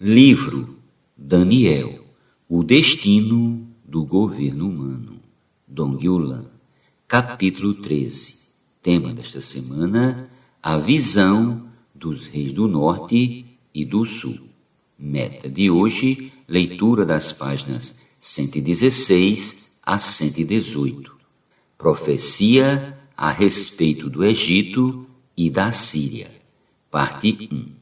Livro Daniel, o destino do governo humano. Dong Yulan, capítulo 13. Tema desta semana, a visão dos reis do norte e do sul. Meta de hoje, leitura das páginas 116 a 118. Profecia a respeito do Egito e da Síria. Parte 1.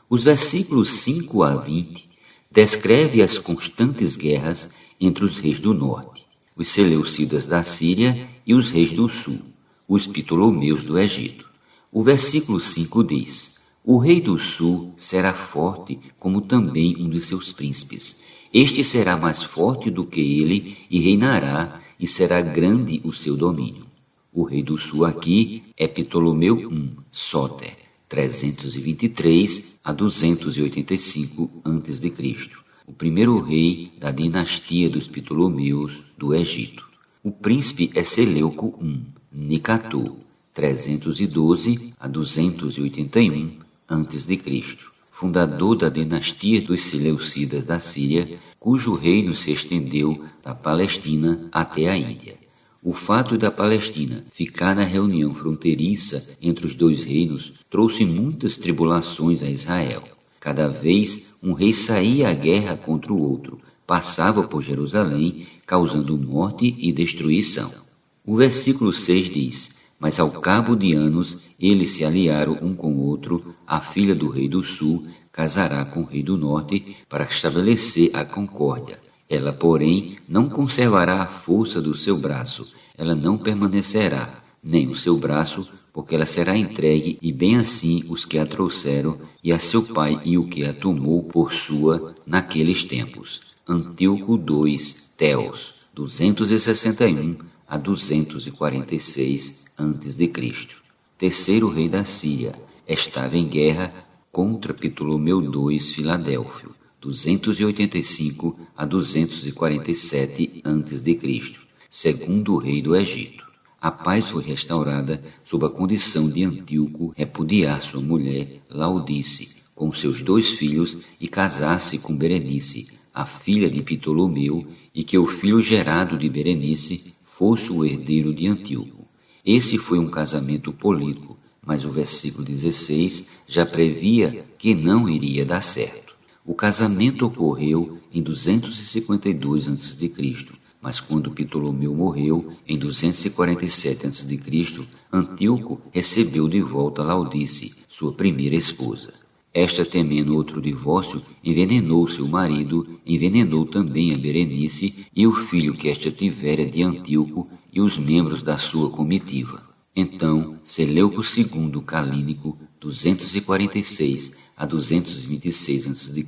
Os versículos 5 a 20 descrevem as constantes guerras entre os reis do norte, os seleucidas da Síria e os reis do sul, os ptolomeus do Egito. O versículo 5 diz: o rei do sul será forte, como também um de seus príncipes. Este será mais forte do que ele e reinará, e será grande o seu domínio. O rei do sul aqui é Ptolomeu I, Sóter, 323 a 285 a.C., o primeiro rei da dinastia dos Ptolomeus do Egito. O príncipe é Seleuco I, Nicator, 312 a 281 a.C., fundador da dinastia dos Seleucidas da Síria, cujo reino se estendeu da Palestina até a Índia. O fato da Palestina ficar na reunião fronteiriça entre os dois reinos trouxe muitas tribulações a Israel. Cada vez um rei saía à guerra contra o outro, passava por Jerusalém, causando morte e destruição. O versículo 6 diz: mas ao cabo de anos eles se aliaram um com o outro, a filha do rei do sul casará com o rei do norte para estabelecer a concórdia. Ela, porém, não conservará a força do seu braço, ela não permanecerá, nem o seu braço, porque ela será entregue, e bem assim os que a trouxeram, e a seu pai e o que a tomou por sua naqueles tempos. Antíoco II, Teos, 261 a 246 a.C. Terceiro rei da Síria, estava em guerra contra Ptolomeu II, Filadélfio, 285 a 247 a.C., segundo rei do Egito. A paz foi restaurada sob a condição de Antíoco repudiar sua mulher Laodice com seus 2 filhos e casar-se com Berenice, a filha de Ptolomeu, e que o filho gerado de Berenice fosse o herdeiro de Antíoco. Esse foi um casamento político, mas o versículo 16 já previa que não iria dar certo. O casamento ocorreu em 252 a.C., mas quando Ptolomeu morreu, em 247 a.C., Antíoco recebeu de volta Laodice, sua primeira esposa. Esta, temendo outro divórcio, envenenou seu marido, envenenou também a Berenice e o filho que esta tivera de Antíoco e os membros da sua comitiva. Então, Seleuco II Calínico, 246 a 226 a.C.,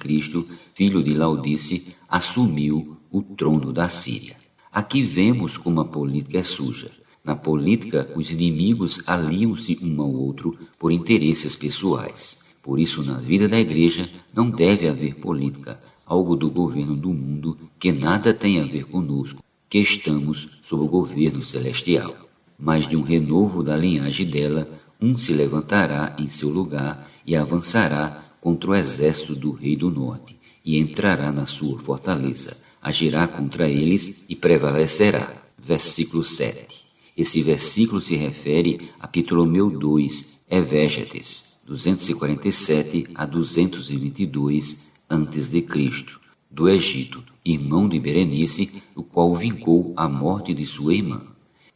filho de Laodice, assumiu o trono da Síria. Aqui vemos como a política é suja. Na política, os inimigos aliam-se um ao outro por interesses pessoais. Por isso, na vida da igreja, não deve haver política, algo do governo do mundo que nada tem a ver conosco, que estamos sob o governo celestial. Mas de um renovo da linhagem dela, um se levantará em seu lugar e avançará contra o exército do rei do norte, e entrará na sua fortaleza, agirá contra eles e prevalecerá. Versículo 7. Esse versículo se refere a Ptolomeu II, Evégete, 247 a 222 a.C., do Egito, irmão de Berenice, o qual vincou a morte de sua irmã.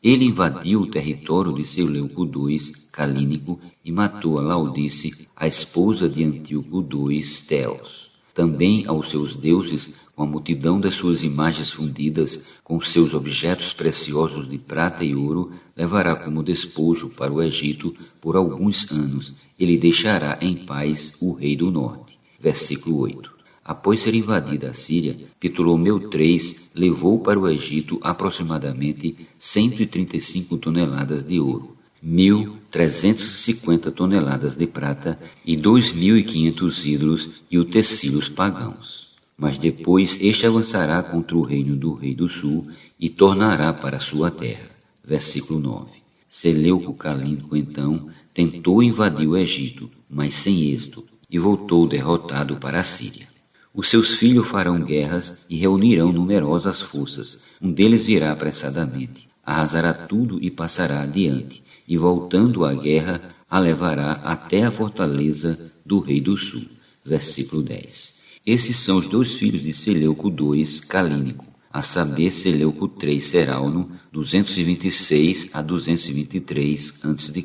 Ele invadiu o território de Seleuco II, Calínico, e matou a Laodice, a esposa de Antíoco II, Teos. Também aos seus deuses, com a multidão das suas imagens fundidas, com seus objetos preciosos de prata e ouro, levará como despojo para o Egito por alguns anos. Ele deixará em paz o rei do norte. Versículo 8. Após ser invadida a Síria, Ptolomeu III levou para o Egito aproximadamente 135 toneladas de ouro, 1.350 toneladas de prata e 2.500 ídolos e utensílios pagãos. Mas depois este avançará contra o reino do rei do sul e tornará para sua terra. Versículo 9. Seleuco Calínico, então, tentou invadir o Egito, mas sem êxito, e voltou derrotado para a Síria. Os seus filhos farão guerras e reunirão numerosas forças. Um deles virá apressadamente, arrasará tudo e passará adiante, e voltando à guerra, a levará até a fortaleza do rei do sul. Versículo 10. Esses são os 2 filhos de Seleuco II Calínico, a saber, Seleuco III Serauno, 226 a 223 a.C.,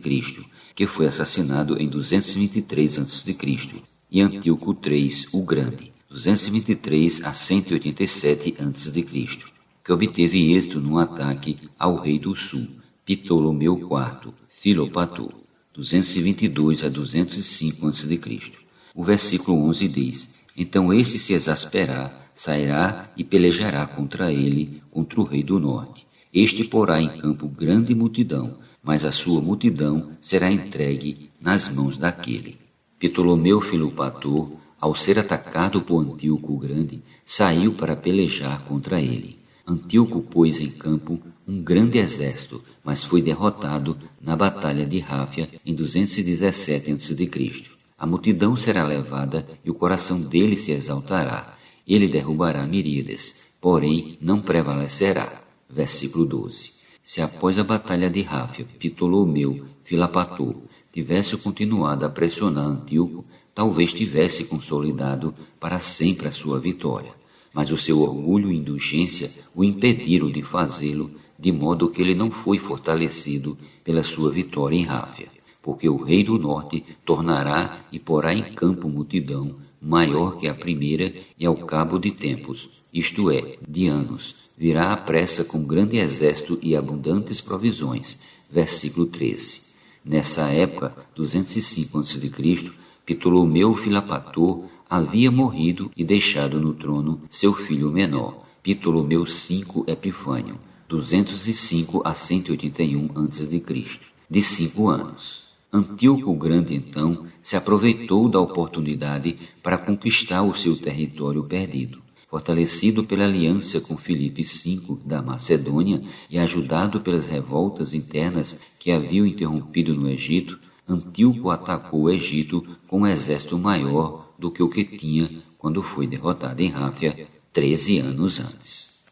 que foi assassinado em 223 a.C., e Antíoco III o Grande, 223 a 187 a.C., que obteve êxito num ataque ao rei do sul, Ptolomeu IV Filopator, 222 a 205 a.C. O versículo 11 diz: Então este se exasperará, sairá e pelejará contra ele, contra o rei do norte. Este porá em campo grande multidão, mas a sua multidão será entregue nas mãos daquele. Ptolomeu Filopator, ao ser atacado por Antíoco o Grande, saiu para pelejar contra ele. Antíoco pôs em campo um grande exército, mas foi derrotado na batalha de Ráfia em 217 a.C. A multidão será levada e o coração dele se exaltará. Ele derrubará Miríades, porém não prevalecerá. Versículo 12. Se após a batalha de Ráfia, Ptolomeu Filopator tivesse continuado a pressionar Antíoco, talvez tivesse consolidado para sempre a sua vitória. Mas o seu orgulho e indulgência o impediram de fazê-lo, de modo que ele não foi fortalecido pela sua vitória em Ráfia, porque o rei do norte tornará e porá em campo multidão maior que a primeira, e ao cabo de tempos, isto é, de anos, virá à pressa com grande exército e abundantes provisões. Versículo 13. Nessa época, 205 a.C., Ptolomeu Filopator havia morrido e deixado no trono seu filho menor, Ptolomeu V Epifânio, 205 a 181 a.C., de 5 anos. Antíoco o Grande, então, se aproveitou da oportunidade para conquistar o seu território perdido. Fortalecido pela aliança com Filipe V da Macedônia e ajudado pelas revoltas internas que haviam interrompido no Egito, Antíoco atacou o Egito com um exército maior do que o que tinha quando foi derrotado em Ráfia 13 anos antes.